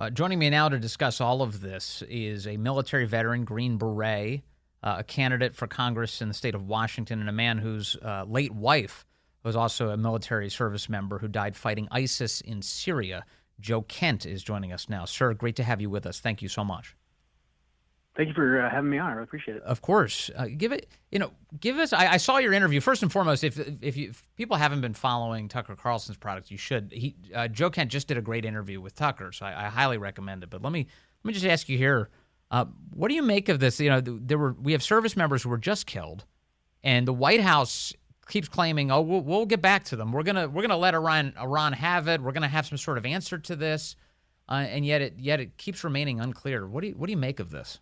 Joining me now to discuss all of this is a military veteran, Green Beret, a candidate for Congress in the state of Washington, and a man whose late wife was also a military service member who died fighting ISIS in Syria. Joe Kent is joining us now. Sir, great to have you with us. Thank you so much. Thank you for having me on. I really appreciate it. Of course. Give us. I saw your interview. First and foremost, if people haven't been following Tucker Carlson's products, you should. Joe Kent just did a great interview with Tucker, so I highly recommend it. But let me just ask you here, what do you make of this? We have service members who were just killed, and the White House keeps claiming, "Oh, we'll get back to them. We're gonna let Iran have it. We're gonna have some sort of answer to this," and yet it keeps remaining unclear. What do you make of this?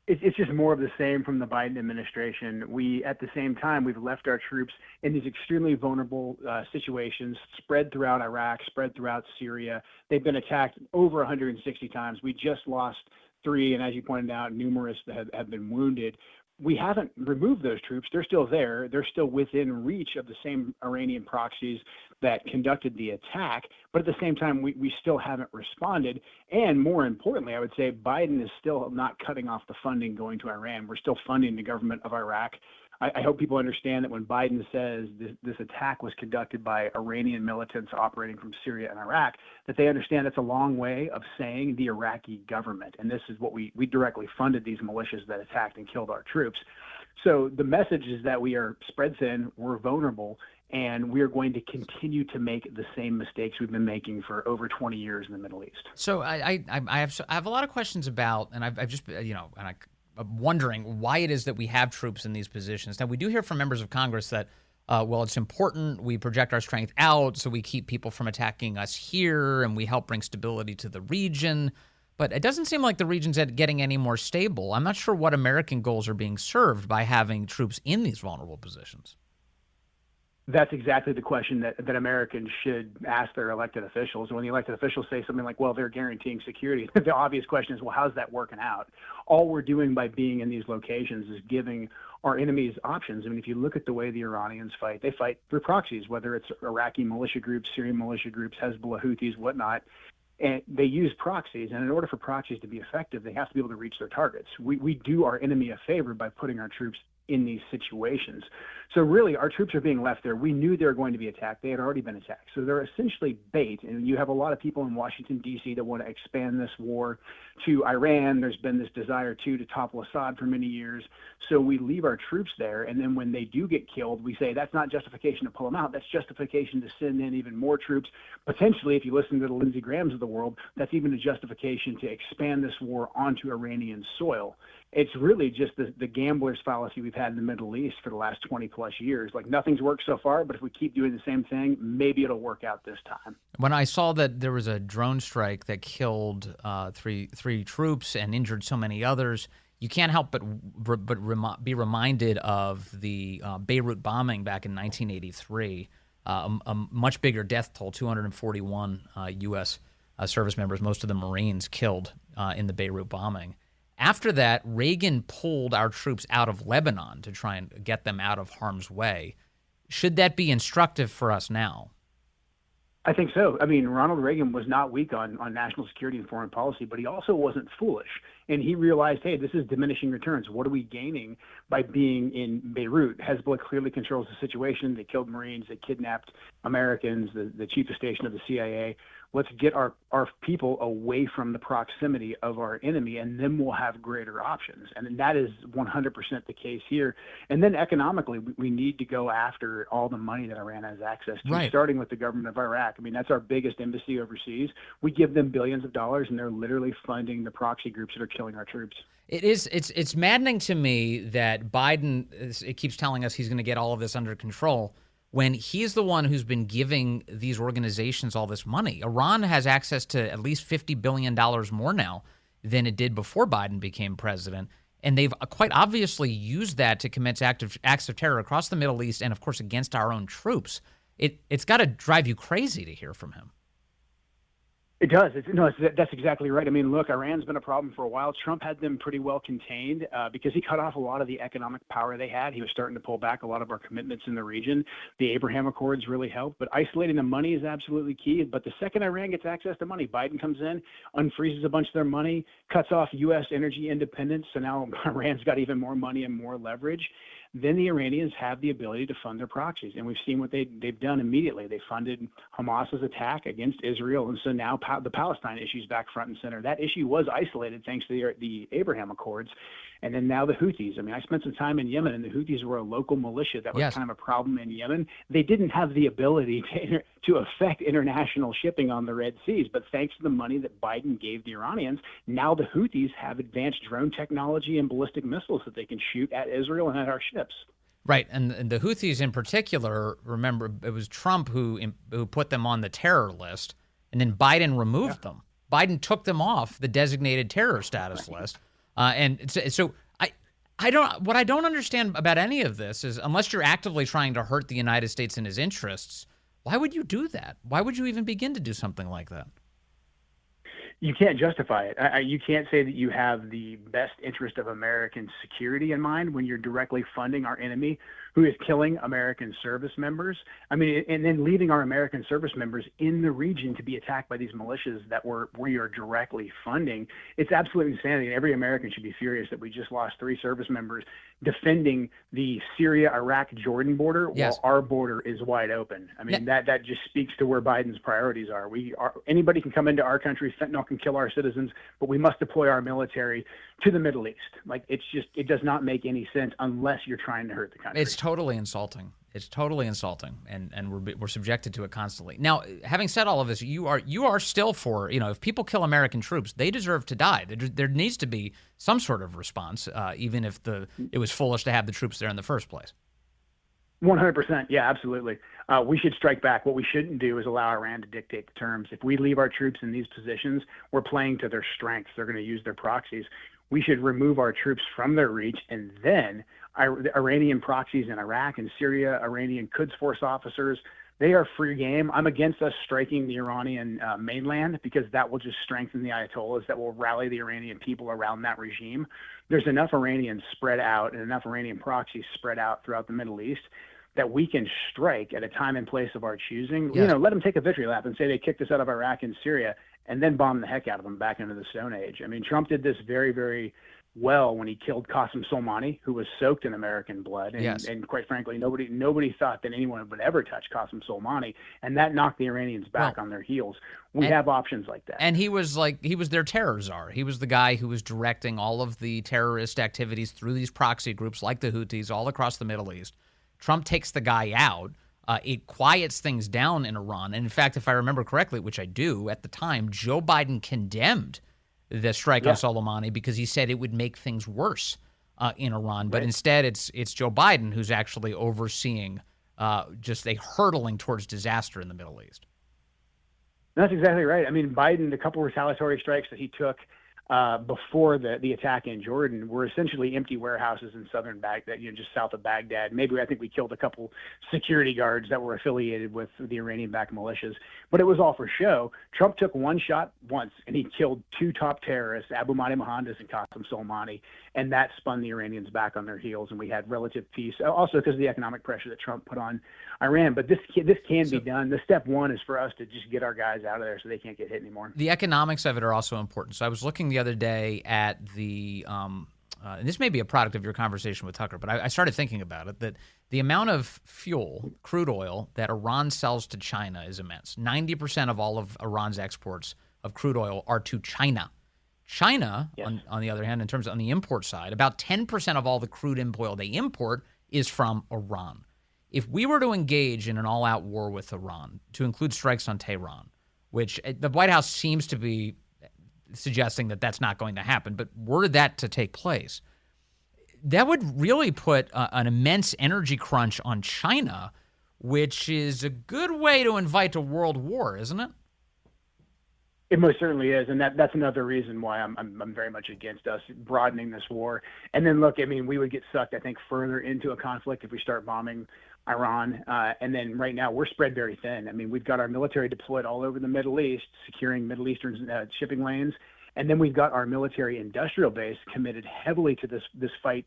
It's just more of the same from the Biden administration. At the same time, we've left our troops in these extremely vulnerable situations, spread throughout Iraq, spread throughout Syria. They've been attacked over 160 times. We just lost 3, and as you pointed out, numerous have been wounded. We haven't removed those troops. They're still there. They're still within reach of the same Iranian proxies that conducted the attack. But at the same time, we still haven't responded. And more importantly, I would say Biden is still not cutting off the funding going to Iran. We're still funding the government of Iraq. I hope people understand that when Biden says this attack was conducted by Iranian militants operating from Syria and Iraq, that they understand it's a long way of saying the Iraqi government. And this is what we directly funded these militias that attacked and killed our troops. So the message is that we are spread thin, we're vulnerable, and we are going to continue to make the same mistakes we've been making for over 20 years in the Middle East. So I have a lot of questions about, and I've just, I'm wondering why it is that we have troops in these positions. Now, we do hear from members of Congress that, it's important we project our strength out so we keep people from attacking us here and we help bring stability to the region. But it doesn't seem like the region's getting any more stable. I'm not sure what American goals are being served by having troops in these vulnerable positions. That's exactly the question that Americans should ask their elected officials. When the elected officials say something like, well, they're guaranteeing security, the obvious question is, well, how's that working out? All we're doing by being in these locations is giving our enemies options. I mean, if you look at the way the Iranians fight, they fight through proxies, whether it's Iraqi militia groups, Syrian militia groups, Hezbollah, Houthis, whatnot. And they use proxies, and in order for proxies to be effective, they have to be able to reach their targets. We do our enemy a favor by putting our troops in these situations. So really, our troops are being left there. We knew they were going to be attacked. They had already been attacked. So they're essentially bait. And you have a lot of people in Washington, D.C. that want to expand this war to Iran. There's been this desire, too, to topple Assad for many years. So we leave our troops there. And then when they do get killed, we say that's not justification to pull them out. That's justification to send in even more troops. Potentially, if you listen to the Lindsey Grahams of the world, that's even a justification to expand this war onto Iranian soil. It's really just the gambler's fallacy we've had in the Middle East for the last 20 plus years. Like, nothing's worked so far, but if we keep doing the same thing, maybe it'll work out this time. When I saw that there was a drone strike that killed three troops and injured so many others, you can't help but be reminded of the Beirut bombing back in 1983, a much bigger death toll, 241 U.S. Service members, most of them Marines, killed in the Beirut bombing. After that, Reagan pulled our troops out of Lebanon to try and get them out of harm's way. Should that be instructive for us now? I think so. I mean, Ronald Reagan was not weak on national security and foreign policy, but he also wasn't foolish. And he realized, hey, this is diminishing returns. What are we gaining by being in Beirut? Hezbollah clearly controls the situation. They killed Marines. They kidnapped Americans, the chief of station of the CIA. Let's get our people away from the proximity of our enemy, and then we'll have greater options. And that is 100% the case here. And then economically, we need to go after all the money that Iran has access to, right, starting with the government of Iraq. I mean, that's our biggest embassy overseas. We give them billions of dollars, and they're literally funding the proxy groups that are killing our troops. It's maddening to me that Biden it keeps telling us he's going to get all of this under control when he's the one who's been giving these organizations all this money. Iran has access to at least $50 billion more now than it did before Biden became president, and they've quite obviously used that to commit acts of terror across the Middle East and, of course, against our own troops. It's got to drive you crazy to hear from him. It does. That's exactly right. I mean, look, Iran's been a problem for a while. Trump had them pretty well contained because he cut off a lot of the economic power they had. He was starting to pull back a lot of our commitments in the region. The Abraham Accords really helped, but isolating the money is absolutely key. But the second Iran gets access to money, Biden comes in, unfreezes a bunch of their money, cuts off U.S. energy independence. So now Iran's got even more money and more leverage. Then the Iranians have the ability to fund their proxies. And we've seen what they've done immediately. They funded Hamas's attack against Israel. And so now the Palestine issue is back front and center. That issue was isolated thanks to the Abraham Accords. And then now the Houthis. I mean, I spent some time in Yemen, and the Houthis were a local militia that was Yes. kind of a problem in Yemen. They didn't have the ability to affect international shipping on the Red Seas. But thanks to the money that Biden gave the Iranians, now the Houthis have advanced drone technology and ballistic missiles that they can shoot at Israel and at our ships. Right, and the Houthis in particular, remember, it was Trump who put them on the terror list, and then Biden removed them. Biden took them off the designated terror status list. And so what I don't understand about any of this is, unless you're actively trying to hurt the United States and his interests, why would you do that? Why would you even begin to do something like that? You can't justify it. You can't say that you have the best interest of American security in mind when you're directly funding our enemy who is killing American service members. I mean, and then leaving our American service members in the region to be attacked by these militias that we are directly funding. It's absolute insanity. Every American should be furious that we just lost 3 service members defending the Syria, Iraq, Jordan border Yes. while our border is wide open. I mean, that just speaks to where Biden's priorities are. Anybody can come into our country, fentanyl can kill our citizens, but we must deploy our military to the Middle East. Like, it does not make any sense unless you're trying to hurt the country. It's totally insulting. It's totally insulting, and we're subjected to it constantly. Now, having said all of this, you are still for, if people kill American troops, they deserve to die. There needs to be some sort of response, even if it was foolish to have the troops there in the first place. 100%. Yeah, absolutely. We should strike back. What we shouldn't do is allow Iran to dictate the terms. If we leave our troops in these positions, we're playing to their strengths. They're going to use their proxies. We should remove our troops from their reach, and then the Iranian proxies in Iraq and Syria, Iranian Quds Force officers, they are free game. I'm against us striking the Iranian mainland because that will just strengthen the Ayatollahs. That will rally the Iranian people around that regime. There's enough Iranians spread out and enough Iranian proxies spread out throughout the Middle East that we can strike at a time and place of our choosing. Yes. Let them take a victory lap and say they kicked us out of Iraq and Syria and then bomb the heck out of them back into the Stone Age. I mean, Trump did this very, very well when he killed Qasem Soleimani, who was soaked in American blood. And, Yes. and quite frankly, nobody thought that anyone would ever touch Qasem Soleimani. And that knocked the Iranians back on their heels. We have options like that. And he was their terror czar. He was the guy who was directing all of the terrorist activities through these proxy groups like the Houthis all across the Middle East. Trump takes the guy out. It quiets things down in Iran. And in fact, if I remember correctly, which I do, at the time, Joe Biden condemned the strike on Soleimani because he said it would make things worse in Iran. But instead, it's Joe Biden who's actually overseeing just a hurtling towards disaster in the Middle East. That's exactly right. I mean, Biden, the couple retaliatory strikes that he took before the attack in Jordan were essentially empty warehouses in southern Baghdad, just south of Baghdad. Maybe I think we killed a couple security guards that were affiliated with the Iranian-backed militias, but it was all for show. Trump took one shot once, and he killed 2 top terrorists, Abu Mahdi Mohandas and Qasem Soleimani, and that spun the Iranians back on their heels, and we had relative peace, also because of the economic pressure that Trump put on Iran. But this can be done. The step one is for us to just get our guys out of there so they can't get hit anymore. The economics of it are also important. So I was looking the other day at the and this may be a product of your conversation with Tucker, but I started thinking about it, that the amount of fuel, crude oil, that Iran sells to China is immense. 90% of all of Iran's exports of crude oil are to China. China, on the other hand, in terms of on the import side, about 10% of all the crude oil they import is from Iran. If we were to engage in an all-out war with Iran, to include strikes on Tehran, which the White House seems to be suggesting that that's not going to happen, but were that to take place, that would really put an immense energy crunch on China, which is a good way to invite a world war, isn't it? It most certainly is, and that's another reason why I'm very much against us broadening this war. And then look, I mean, we would get sucked, I think, further into a conflict if we start bombing Iran, and then right now we're spread very thin. I mean, we've got our military deployed all over the Middle East, securing Middle Eastern shipping lanes, and then we've got our military industrial base committed heavily to this fight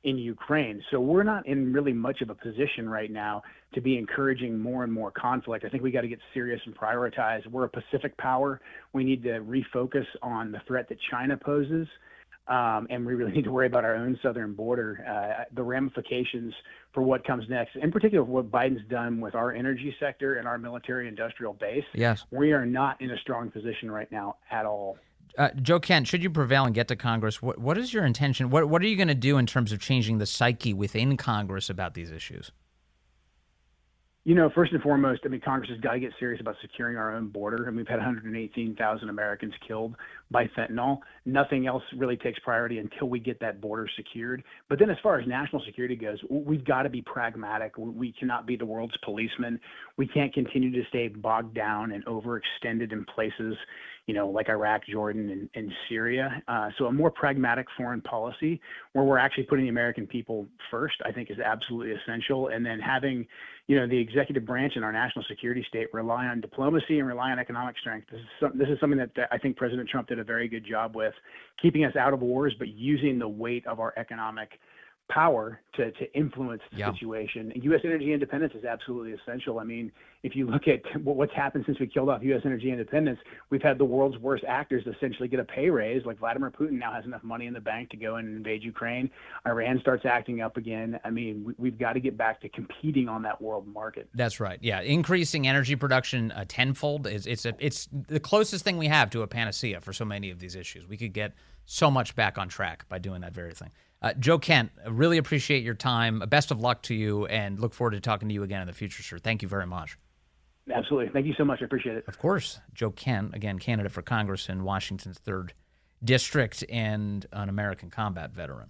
in Ukraine. So we're not in really much of a position right now to be encouraging more and more conflict. I think we got to get serious and prioritize. We're a Pacific power. We need to refocus on the threat that China poses. And we really need to worry about our own southern border, the ramifications for what comes next, in particular what Biden's done with our energy sector and our military industrial base. Yes. We are not in a strong position right now at all. Joe Kent, should you prevail and get to Congress, what is your intention? What are you going to do in terms of changing the psyche within Congress about these issues? You know, first and foremost, I mean, Congress has got to get serious about securing our own border. And we've had 118,000 Americans killed by fentanyl. Nothing else really takes priority until we get that border secured. But then as far as national security goes, we've got to be pragmatic. We cannot be the world's policeman. We can't continue to stay bogged down and overextended in places, you know, like Iraq, Jordan, and Syria. So a more pragmatic foreign policy where we're actually putting the American people first, I think is absolutely essential. And then having, you know, the executive branch in our national security state rely on diplomacy and rely on economic strength. This is something that I think President Trump did a very good job with, keeping us out of wars, but using the weight of our economic power to influence the situation. And U.S. energy independence is absolutely essential. I mean, if you look at what's happened since we killed off U.S. energy independence, we've had the world's worst actors essentially get a pay raise. Like Vladimir Putin now has enough money in the bank to go and invade Ukraine. Iran starts acting up again. I mean, we've got to get back to competing on that world market. That's right. Yeah, increasing energy production tenfold it's the closest thing we have to a panacea for so many of these issues. We could get so much back on track by doing that very thing. Joe Kent, really appreciate your time. Best of luck to you, and look forward to talking to you again in the future, sir. Thank you very much. Absolutely. Thank you so much. I appreciate it. Of course. Joe Kent, again, candidate for Congress in Washington's 3rd District and an American combat veteran.